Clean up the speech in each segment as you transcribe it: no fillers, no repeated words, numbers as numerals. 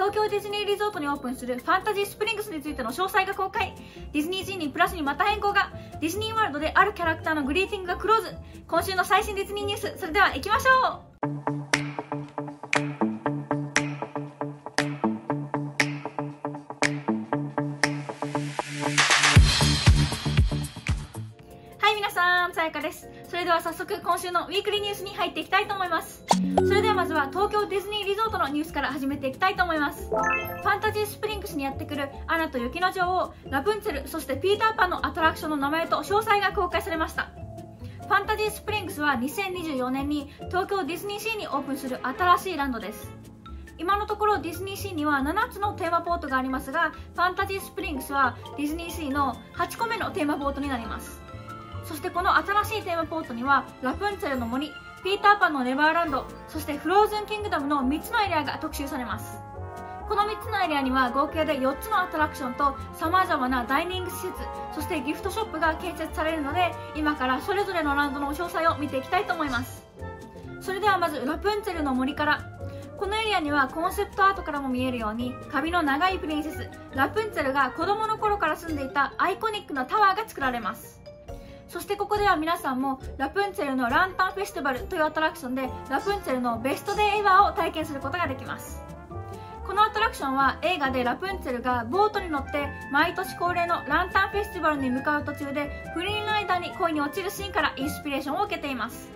東京ディズニーリゾートにオープンするファンタジースプリングスについての詳細が公開。ディズニーシーにプラスにまた変更が。ディズニーワールドであるキャラクターのグリーティングがクローズ。今週の最新ディズニーニュース、それでは行きましょう。さやかです。それでは早速今週のウィークリーニュースに入っていきたいと思います。それではまずは東京ディズニーリゾートのニュースから始めていきたいと思います。ファンタジースプリングスにやってくるアナと雪の女王、ラプンツェル、そしてピーターパンのアトラクションの名前と詳細が公開されました。ファンタジースプリングスは2024年に東京ディズニーシーにオープンする新しいランドです。今のところディズニーシーには7つのテーマポートがありますが、ファンタジースプリングスはディズニーシーの8個目のテーマポートになります。そしてこの新しいテーマポートにはラプンツェルの森、ピーターパンのネバーランド、そしてフローズンキングダムの3つのエリアが特集されます。この3つのエリアには合計で4つのアトラクションと様々なダイニング施設、そしてギフトショップが建設されるので、今からそれぞれのランドの詳細を見ていきたいと思います。それではまずラプンツェルの森から。このエリアにはコンセプトアートからも見えるように髪の長いプリンセスラプンツェルが子供の頃から住んでいたアイコニックなタワーが作られます。そしてここでは皆さんもラプンツェルのランタンフェスティバルというアトラクションでラプンツェルのベストデイエバーを体験することができます。このアトラクションは映画でラプンツェルがボートに乗って毎年恒例のランタンフェスティバルに向かう途中でフリーライダーに恋に落ちるシーンからインスピレーションを受けています。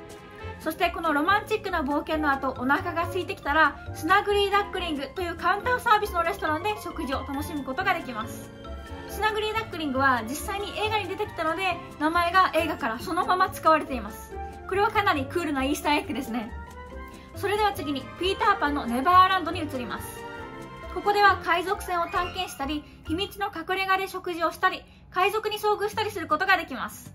そしてこのロマンチックな冒険の後、お腹が空いてきたらスナグリーダックリングというカウンターサービスのレストランで食事を楽しむことができます。スナグリーダックリングは実際に映画に出てきたので、名前が映画からそのまま使われています。これはかなりクールなイースターエッグですね。それでは次にピーターパンのネバーランドに移ります。ここでは海賊船を探検したり、秘密の隠れ家で食事をしたり、海賊に遭遇したりすることができます。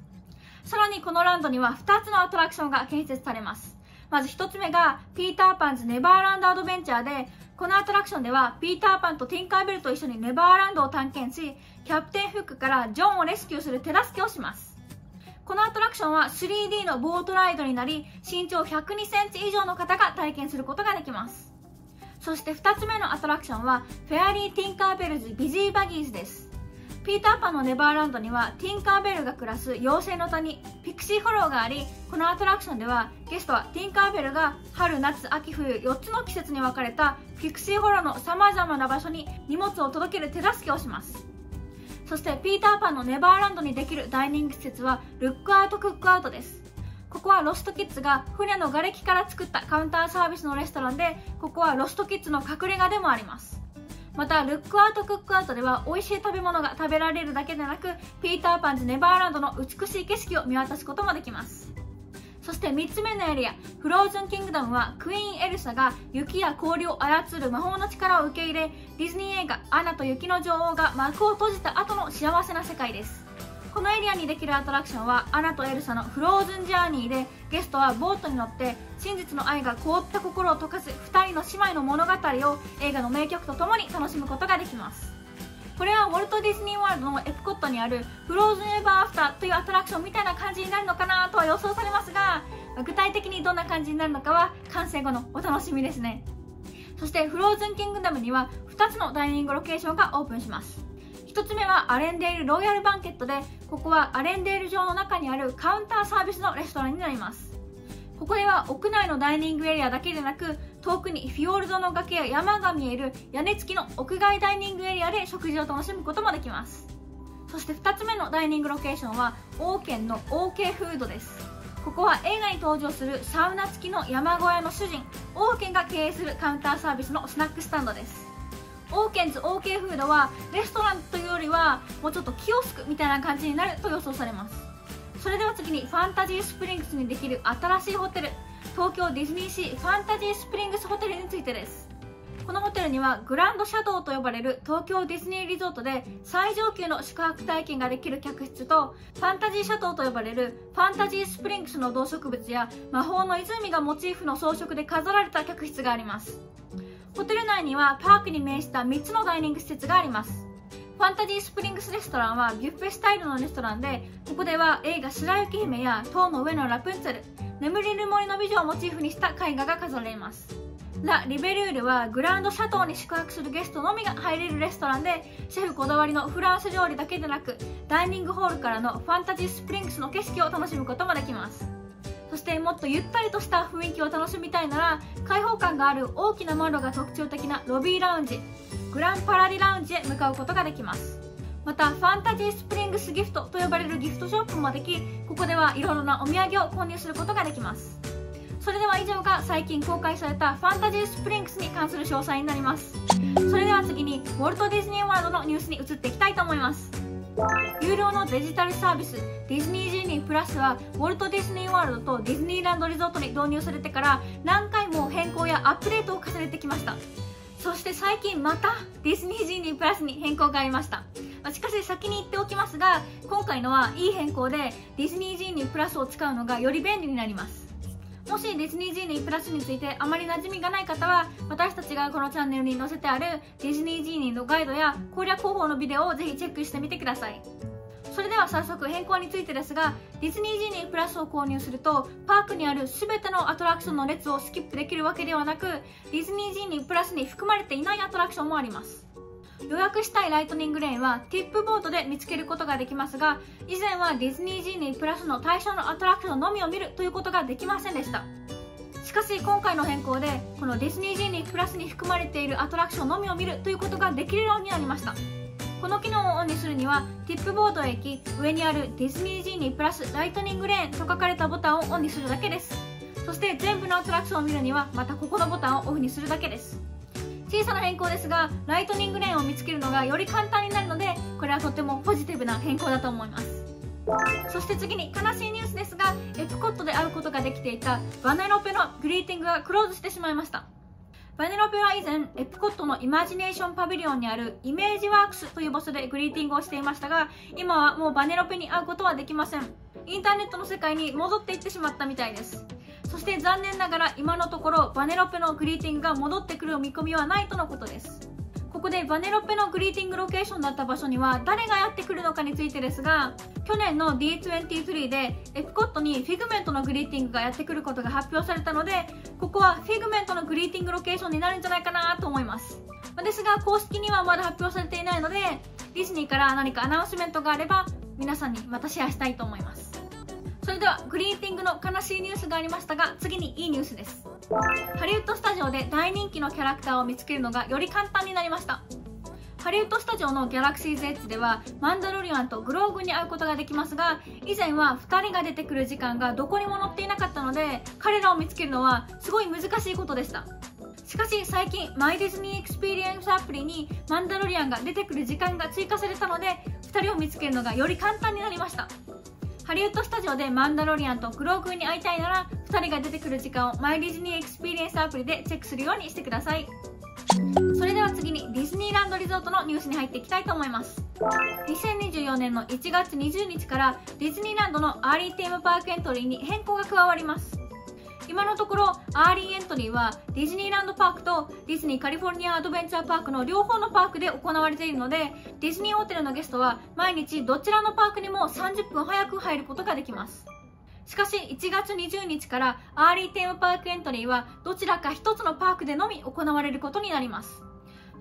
さらにこのランドには2つのアトラクションが建設されます。まず1つ目がピーターパンズネバーランドアドベンチャーで、このアトラクションではピーターパンとティンカーベルと一緒にネバーランドを探検し、キャプテンフックからジョンをレスキューする手助けをします。このアトラクションは 3D のボートライドになり、身長102センチ以上の方が体験することができます。そして2つ目のアトラクションはフェアリー・ティンカーベルズ・ビジー・バギーズです。ピーターパンのネバーランドにはティンカーベルが暮らす妖精の谷ピクシーホローがあり、このアトラクションではゲストはティンカーベルが春夏秋冬4つの季節に分かれたピクシーホローの様々な場所に荷物を届ける手助けをします。そしてピーターパンのネバーランドにできるダイニング施設はルックアウトクックアウトです。ここはロストキッズが船の瓦礫から作ったカウンターサービスのレストランで、ここはロストキッズの隠れ家でもあります。またルックアウトクックアウトでは美味しい食べ物が食べられるだけでなく、ピーターパンズネバーランドの美しい景色を見渡すこともできます。そして3つ目のエリアフローズンキングダムはクイーンエルサが雪や氷を操る魔法の力を受け入れ、ディズニー映画アナと雪の女王が幕を閉じた後の幸せな世界です。このエリアにできるアトラクションはアナとエルサのフローズンジャーニーで、ゲストはボートに乗って真実の愛が凍った心を溶かす2人の姉妹の物語を映画の名曲とともに楽しむことができます。これはウォルト・ディズニーワールドのエプコットにあるフローズンエバーアフターというアトラクションみたいな感じになるのかなとは予想されますが、具体的にどんな感じになるのかは完成後のお楽しみですね。そしてフローズンキングダムには2つのダイニングロケーションがオープンします。1つ目はアレンデールロイヤルバンケットで、ここはアレンデール城の中にあるカウンターサービスのレストランになります。ここでは屋内のダイニングエリアだけでなく、遠くにフィヨルドの崖や山が見える屋根付きの屋外ダイニングエリアで食事を楽しむこともできます。そして2つ目のダイニングロケーションはオーケンの OK フードです。ここは映画に登場するサウナ付きの山小屋の主人オーケンが経営するカウンターサービスのスナックスタンドです。オーケンズ OK フードはレストランというよりはもうちょっとキオスクみたいな感じになると予想されます。それでは次にファンタジースプリングスにできる新しいホテル、東京ディズニーシーファンタジースプリングスホテルについてです。このホテルにはグランドシャドウと呼ばれる東京ディズニーリゾートで最上級の宿泊体験ができる客室と、ファンタジーシャドウと呼ばれるファンタジースプリングスの動植物や魔法の湖がモチーフの装飾で飾られた客室があります。ホテル内にはパークに面した3つのダイニング施設があります。ファンタジースプリングスレストランはビュッフェスタイルのレストランで、ここでは映画白雪姫や塔の上のラプンツェル、眠れる森の美女をモチーフにした絵画が飾られます。ラ・リベルールはグランドシャトーに宿泊するゲストのみが入れるレストランで、シェフこだわりのフランス料理だけでなく、ダイニングホールからのファンタジースプリングスの景色を楽しむこともできます。そしてもっとゆったりとした雰囲気を楽しみたいなら、開放感がある大きな窓が特徴的なロビーラウンジ、グランパラディラウンジへ向かうことができます。またファンタジースプリングスギフトと呼ばれるギフトショップもでき、ここではいろいろなお土産を購入することができます。それでは以上が最近公開されたファンタジースプリングスに関する詳細になります。それでは次にウォルト・ディズニー・ワールドのニュースに移っていきたいと思います。有料のデジタルサービスディズニージーニープラスはウォルト・ディズニー・ワールドとディズニーランド・リゾートに導入されてから何回も変更やアップデートを重ねてきました。そして最近またディズニージーニープラスに変更がありました。しかし先に言っておきますが、今回のはいい変更でディズニージーニープラスを使うのがより便利になります。もしディズニージーニープラスについてあまり馴染みがない方は、私たちがこのチャンネルに載せてあるディズニージーニーのガイドや攻略方法のビデオをぜひチェックしてみてください。それでは早速変更についてですが、ディズニージーニープラスを購入するとパークにある全てのアトラクションの列をスキップできるわけではなく、ディズニージーニープラスに含まれていないアトラクションもあります。予約したいライトニングレーンはティップボードで見つけることができますが、以前はディズニージーニープラスの対象のアトラクションのみを見るということができませんでした。しかし今回の変更でこのディズニージーニープラスに含まれているアトラクションのみを見るということができるようになりました。この機能をオンにするにはティップボードへ行き、上にあるディズニージーニープラスライトニングレーンと書かれたボタンをオンにするだけです。そして全部のアトラクションを見るにはまたここのボタンをオフにするだけです。小さな変更ですが、ライトニングレーンを見つけるのがより簡単になるので、これはとてもポジティブな変更だと思います。そして次に悲しいニュースですが、エプコットで会うことができていたバネロペのグリーティングがクローズしてしまいました。バネロペは以前エプコットのイマジネーションパビリオンにあるイメージワークスという場所でグリーティングをしていましたが、今はもうバネロペに会うことはできません。インターネットの世界に戻っていってしまったみたいです。そして残念ながら今のところバネロペのグリーティングが戻ってくる見込みはないとのことです。ここでバネロペのグリーティングロケーションだった場所には誰がやってくるのかについてですが、去年の D23 でエプコットにフィグメントのグリーティングがやってくることが発表されたので、ここはフィグメントのグリーティングロケーションになるんじゃないかなと思います。ですが公式にはまだ発表されていないので、ディズニーから何かアナウンスメントがあれば皆さんにまたシェアしたいと思います。それではグリーティングの悲しいニュースがありましたが、次にいいニュースです。ハリウッドスタジオで大人気のキャラクターを見つけるのがより簡単になりました。ハリウッドスタジオのギャラクシーズエッジではマンダロリアンとグローグに会うことができますが、以前は2人が出てくる時間がどこにも載っていなかったので、彼らを見つけるのはすごい難しいことでした。しかし最近マイディズニーエクスペリエンスアプリにマンダロリアンが出てくる時間が追加されたので、2人を見つけるのがより簡単になりました。ハリウッドスタジオでマンダロリアンとグローグに会いたいなら、2人が出てくる時間をマイディズニーエクスペリエンスアプリでチェックするようにしてください。それでは次にディズニーランドリゾートのニュースに入っていきたいと思います。2024年の1月20日からディズニーランドのアーリーテーマパークエントリーに変更が加わります。今のところアーリーエントリーはディズニーランドパークとディズニーカリフォルニアアドベンチャーパークの両方のパークで行われているので、ディズニーホテルのゲストは毎日どちらのパークにも30分早く入ることができます。しかし1月20日からアーリーテーマパークエントリーはどちらか1つのパークでのみ行われることになります。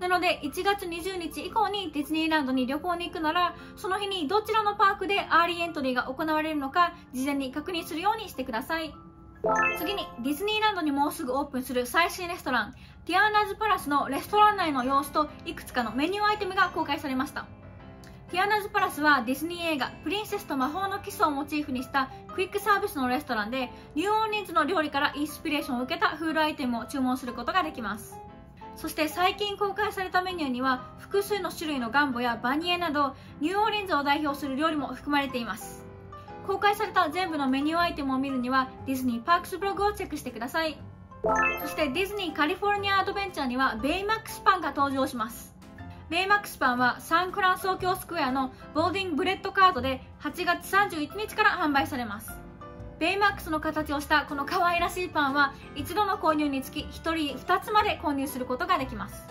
なので1月20日以降にディズニーランドに旅行に行くなら、その日にどちらのパークでアーリーエントリーが行われるのか事前に確認するようにしてください。次にディズニーランドにもうすぐオープンする最新レストランティアーナズパラスのレストラン内の様子といくつかのメニューアイテムが公開されました。ティアーナズパラスはディズニー映画プリンセスと魔法のキスをモチーフにしたクイックサービスのレストランで、ニューオーリンズの料理からインスピレーションを受けたフードアイテムを注文することができます。そして最近公開されたメニューには複数の種類のガンボやバニエなどニューオーリンズを代表する料理も含まれています。公開された全部のメニューアイテムを見るにはディズニーパークスブログをチェックしてください。そしてディズニーカリフォルニアアドベンチャーにはベイマックスパンが登場します。ベイマックスパンはサンクラン東京スクエアのボーディングブレッドカードで8月31日から販売されます。ベイマックスの形をしたこの可愛らしいパンは一度の購入につき1人2つまで購入することができます。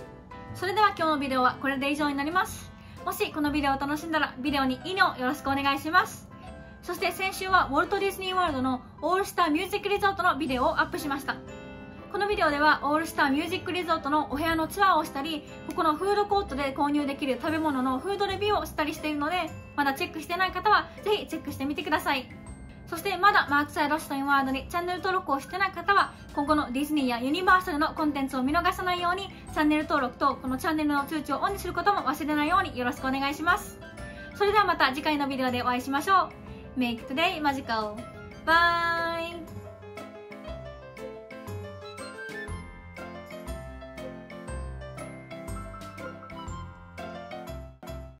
それでは今日のビデオはこれで以上になります。もしこのビデオを楽しんだらビデオにいいねをよろしくお願いします。そして先週はウォルト・ディズニー・ワールドのオールスター・ミュージック・リゾートのビデオをアップしました。このビデオではオールスターミュージックリゾートのお部屋のツアーをしたり、ここのフードコートで購入できる食べ物のフードレビューをしたりしているので、まだチェックしてない方はぜひチェックしてみてください。そしてまだマークサイロストインワールドにチャンネル登録をしてない方は、今後のディズニーやユニバーサルのコンテンツを見逃さないようにチャンネル登録とこのチャンネルの通知をオンにすることも忘れないようによろしくお願いします。それではまた次回のビデオでお会いしましょう。Make today magical! Bye!